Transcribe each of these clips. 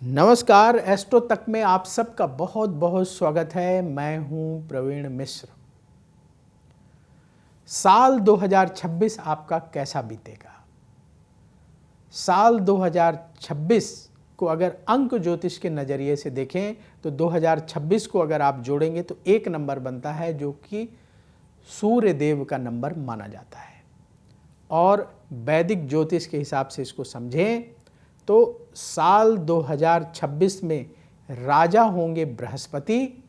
नमस्कार, एस्ट्रो तक में आप सबका बहुत बहुत स्वागत है। मैं हूं प्रवीण मिश्र। साल 2026 आपका कैसा बीतेगा? साल 2026 को अगर अंक ज्योतिष के नज़रिए से देखें तो 2026 को अगर आप जोड़ेंगे तो एक नंबर बनता है जो कि सूर्य देव का नंबर माना जाता है। और वैदिक ज्योतिष के हिसाब से इसको समझें तो साल 2026 में राजा होंगे बृहस्पति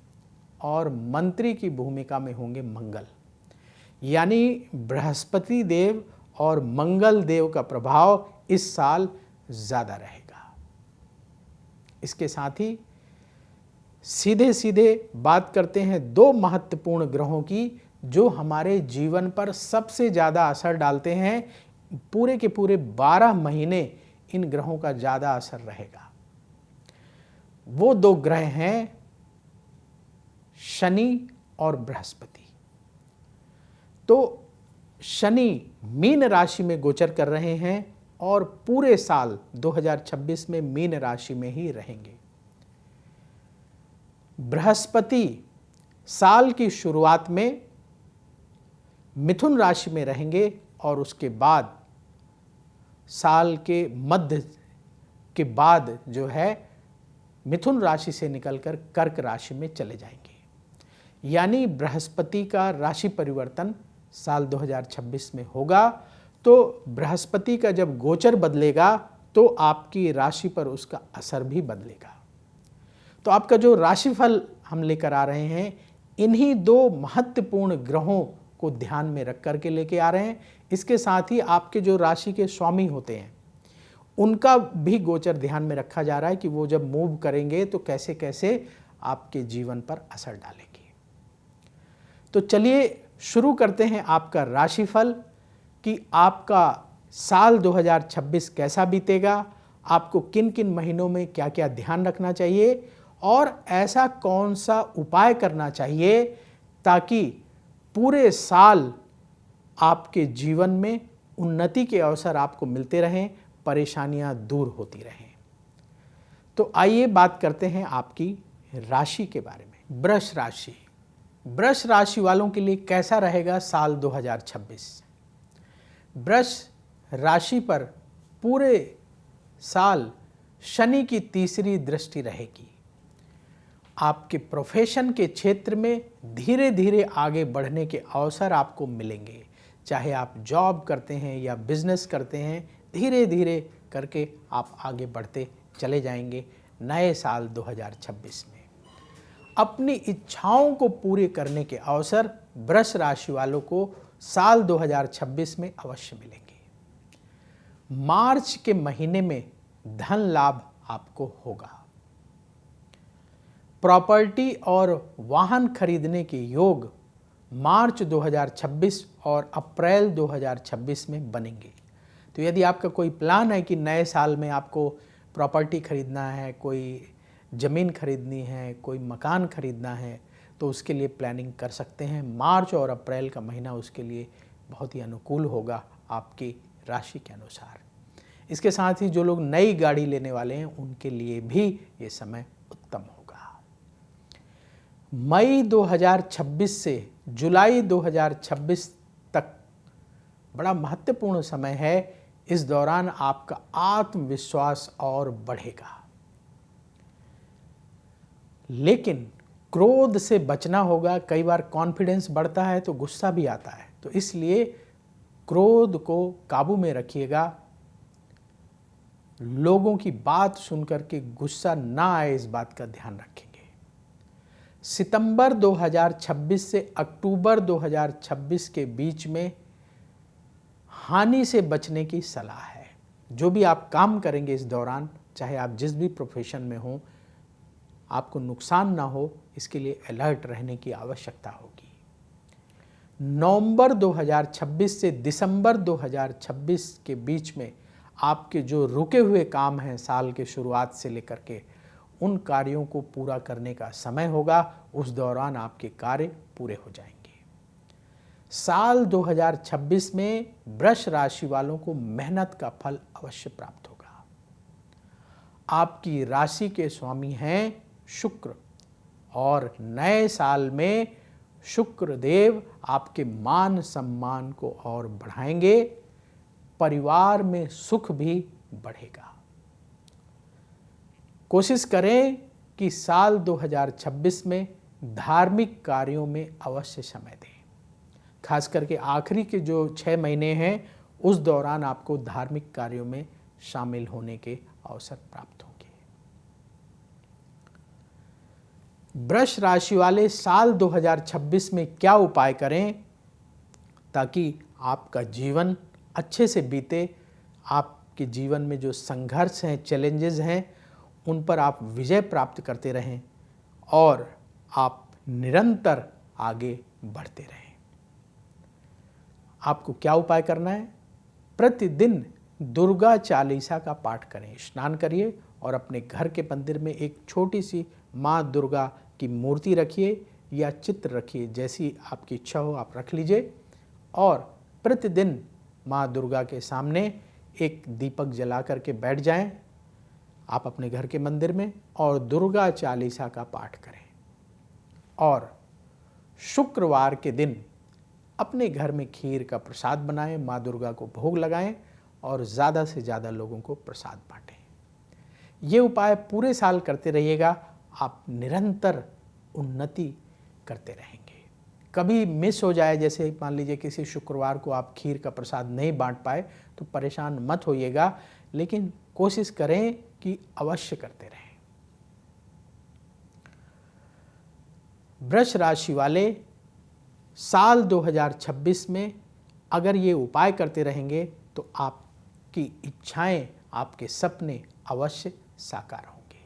और मंत्री की भूमिका में होंगे मंगल। यानी बृहस्पति देव और मंगल देव का प्रभाव इस साल ज़्यादा रहेगा। इसके साथ ही सीधे सीधे बात करते हैं दो महत्वपूर्ण ग्रहों की जो हमारे जीवन पर सबसे ज़्यादा असर डालते हैं। पूरे के पूरे 12 महीने इन ग्रहों का ज़्यादा असर रहेगा। वो दो ग्रह हैं शनि और बृहस्पति। तो शनि मीन राशि में गोचर कर रहे हैं और पूरे साल 2026 में मीन राशि में ही रहेंगे। बृहस्पति साल की शुरुआत में मिथुन राशि में रहेंगे और उसके बाद साल के मध्य के बाद जो है मिथुन राशि से निकलकर कर्क राशि में चले जाएंगे। यानी बृहस्पति का राशि परिवर्तन साल 2026 में होगा। तो बृहस्पति का जब गोचर बदलेगा तो आपकी राशि पर उसका असर भी बदलेगा। तो आपका जो राशिफल हम लेकर आ रहे हैं इन्हीं दो महत्वपूर्ण ग्रहों को ध्यान में रख करके लेके आ रहे हैं। इसके साथ ही आपके जो राशि के स्वामी होते हैं उनका भी गोचर ध्यान में रखा जा रहा है कि वो जब मूव करेंगे तो कैसे कैसे आपके जीवन पर असर डालेंगे। तो चलिए शुरू करते हैं आपका राशिफल कि आपका साल 2026 कैसा बीतेगा, आपको किन किन महीनों में क्या क्या ध्यान रखना चाहिए और ऐसा कौन सा उपाय करना चाहिए ताकि पूरे साल आपके जीवन में उन्नति के अवसर आपको मिलते रहें, परेशानियां दूर होती रहें। तो आइए बात करते हैं आपकी राशि के बारे में। वृष राशि। वृष राशि वालों के लिए कैसा रहेगा साल 2026? वृष राशि पर पूरे साल शनि की तीसरी दृष्टि रहेगी। आपके प्रोफेशन के क्षेत्र में धीरे धीरे आगे बढ़ने के अवसर आपको मिलेंगे। चाहे आप जॉब करते हैं या बिजनेस करते हैं, धीरे धीरे करके आप आगे बढ़ते चले जाएंगे नए साल 2026 में। अपनी इच्छाओं को पूरे करने के अवसर वृष राशि वालों को साल 2026 में अवश्य मिलेंगे। मार्च के महीने में धन लाभ आपको होगा। प्रॉपर्टी और वाहन खरीदने के योग मार्च 2026 और अप्रैल 2026 में बनेंगे। तो यदि आपका कोई प्लान है कि नए साल में आपको प्रॉपर्टी खरीदना है, कोई ज़मीन खरीदनी है, कोई मकान खरीदना है, तो उसके लिए प्लानिंग कर सकते हैं। मार्च और अप्रैल का महीना उसके लिए बहुत ही अनुकूल होगा आपकी राशि के अनुसार। इसके साथ ही जो लोग नई गाड़ी लेने वाले हैं उनके लिए भी ये समय उत्तम होगा। मई 2026 से जुलाई 2026 तक बड़ा महत्वपूर्ण समय है। इस दौरान आपका आत्मविश्वास और बढ़ेगा, लेकिन क्रोध से बचना होगा। कई बार कॉन्फिडेंस बढ़ता है तो गुस्सा भी आता है, तो इसलिए क्रोध को काबू में रखिएगा। लोगों की बात सुनकर के गुस्सा ना आए, इस बात का ध्यान रखेंगे। सितंबर 2026 से अक्टूबर 2026 के बीच में हानि से बचने की सलाह है। जो भी आप काम करेंगे इस दौरान, चाहे आप जिस भी प्रोफेशन में हों, आपको नुकसान ना हो इसके लिए अलर्ट रहने की आवश्यकता होगी। नवंबर 2026 से दिसंबर 2026 के बीच में आपके जो रुके हुए काम हैं साल के शुरुआत से लेकर के, उन कार्यों को पूरा करने का समय होगा। उस दौरान आपके कार्य पूरे हो जाएंगे। साल 2026 में वृष राशि वालों को मेहनत का फल अवश्य प्राप्त होगा। आपकी राशि के स्वामी हैं शुक्र, और नए साल में शुक्र देव आपके मान सम्मान को और बढ़ाएंगे, परिवार में सुख भी बढ़ेगा। कोशिश करें कि साल 2026 में धार्मिक कार्यों में अवश्य समय दें। खास करके आखिरी के जो 6 महीने हैं उस दौरान आपको धार्मिक कार्यों में शामिल होने के अवसर प्राप्त होंगे। वृष राशि वाले साल 2026 में क्या उपाय करें ताकि आपका जीवन अच्छे से बीते, आपके जीवन में जो संघर्ष हैं, चैलेंजेस हैं, उन पर आप विजय प्राप्त करते रहें और आप निरंतर आगे बढ़ते रहें। आपको क्या उपाय करना है? प्रतिदिन दुर्गा चालीसा का पाठ करें, स्नान करिए और अपने घर के मंदिर में एक छोटी सी माँ दुर्गा की मूर्ति रखिए या चित्र रखिए, जैसी आपकी इच्छा हो आप रख लीजिए, और प्रतिदिन माँ दुर्गा के सामने एक दीपक जला करके बैठ जाएं आप अपने घर के मंदिर में और दुर्गा चालीसा का पाठ करें। और शुक्रवार के दिन अपने घर में खीर का प्रसाद बनाएं, माँ दुर्गा को भोग लगाएं और ज़्यादा से ज़्यादा लोगों को प्रसाद बांटें। ये उपाय पूरे साल करते रहिएगा, आप निरंतर उन्नति करते रहेंगे। कभी मिस हो जाए, जैसे मान लीजिए किसी शुक्रवार को आप खीर का प्रसाद नहीं बांट पाए, तो परेशान मत होइएगा, लेकिन कोशिश करें कि अवश्य करते रहें। वृष राशि वाले साल 2026 में अगर ये उपाय करते रहेंगे तो आपकी इच्छाएं, आपके सपने अवश्य साकार होंगे।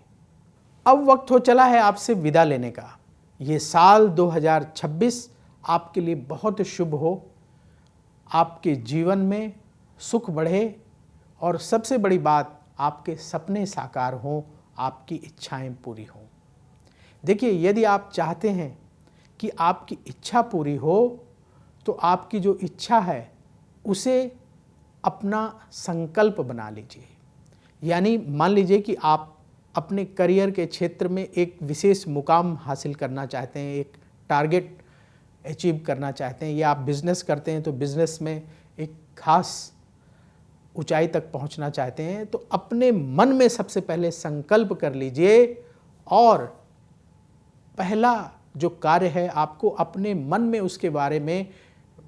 अब वक्त हो चला है आपसे विदा लेने का। ये साल 2026 आपके लिए बहुत शुभ हो, आपके जीवन में सुख बढ़े और सबसे बड़ी बात, आपके सपने साकार हों, आपकी इच्छाएं पूरी हों। देखिए, यदि आप चाहते हैं कि आपकी इच्छा पूरी हो तो आपकी जो इच्छा है उसे अपना संकल्प बना लीजिए। यानी मान लीजिए कि आप अपने करियर के क्षेत्र में एक विशेष मुकाम हासिल करना चाहते हैं, एक टारगेट अचीव करना चाहते हैं, या आप बिजनेस करते हैं तो बिजनेस में एक खास ऊंचाई तक पहुंचना चाहते हैं, तो अपने मन में सबसे पहले संकल्प कर लीजिए और पहला जो कार्य है आपको अपने मन में उसके बारे में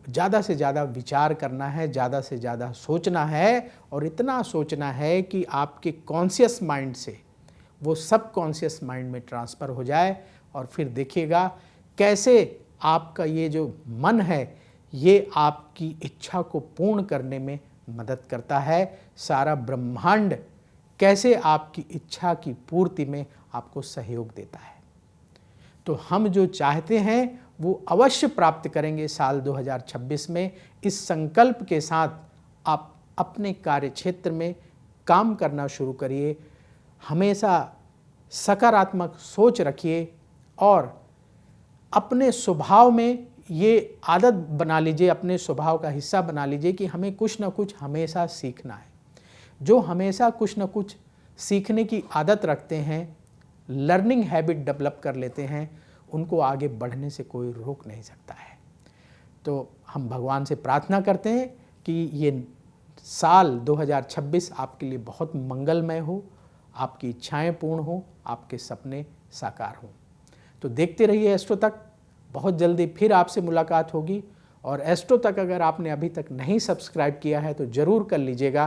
ज़्यादा से ज़्यादा विचार करना है, ज़्यादा से ज़्यादा सोचना है, और इतना सोचना है कि आपके कॉन्शियस माइंड से वो सब कॉन्शियस माइंड में ट्रांसफ़र हो जाए। और फिर देखिएगा कैसे आपका ये जो मन है ये आपकी इच्छा को पूर्ण करने में मदद करता है। सारा ब्रह्मांड कैसे आपकी इच्छा की पूर्ति में आपको सहयोग देता है। तो हम जो चाहते हैं वो अवश्य प्राप्त करेंगे साल 2026 में। इस संकल्प के साथ आप अपने कार्य क्षेत्र में काम करना शुरू करिए, हमेशा सकारात्मक सोच रखिए और अपने स्वभाव में ये आदत बना लीजिए, अपने स्वभाव का हिस्सा बना लीजिए कि हमें कुछ ना कुछ हमेशा सीखना है। जो हमेशा कुछ ना कुछ सीखने की आदत रखते हैं, लर्निंग हैबिट डेवलप कर लेते हैं, उनको आगे बढ़ने से कोई रोक नहीं सकता है। तो हम भगवान से प्रार्थना करते हैं कि ये साल 2026 आपके लिए बहुत मंगलमय हो, आपकी इच्छाएं पूर्ण हो, आपके सपने साकार हों। तो देखते रहिए एस्ट्रो तक, बहुत जल्दी फिर आपसे मुलाकात होगी। और एस्ट्रो तक अगर आपने अभी तक नहीं सब्सक्राइब किया है तो ज़रूर कर लीजिएगा,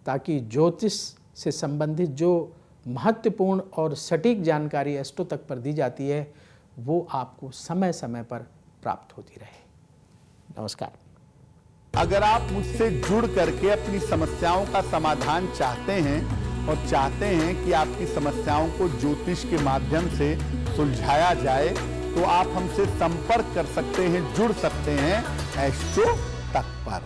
ताकि ज्योतिष से संबंधित जो महत्वपूर्ण और सटीक जानकारी एस्ट्रो तक पर दी जाती है वो आपको समय समय पर प्राप्त होती रहे। नमस्कार। अगर आप मुझसे जुड़ करके अपनी समस्याओं का समाधान चाहते हैं और चाहते हैं कि आपकी समस्याओं को ज्योतिष के माध्यम से सुलझाया जाए, तो आप हमसे संपर्क कर सकते हैं, जुड़ सकते हैं एस्ट्रो तक पर।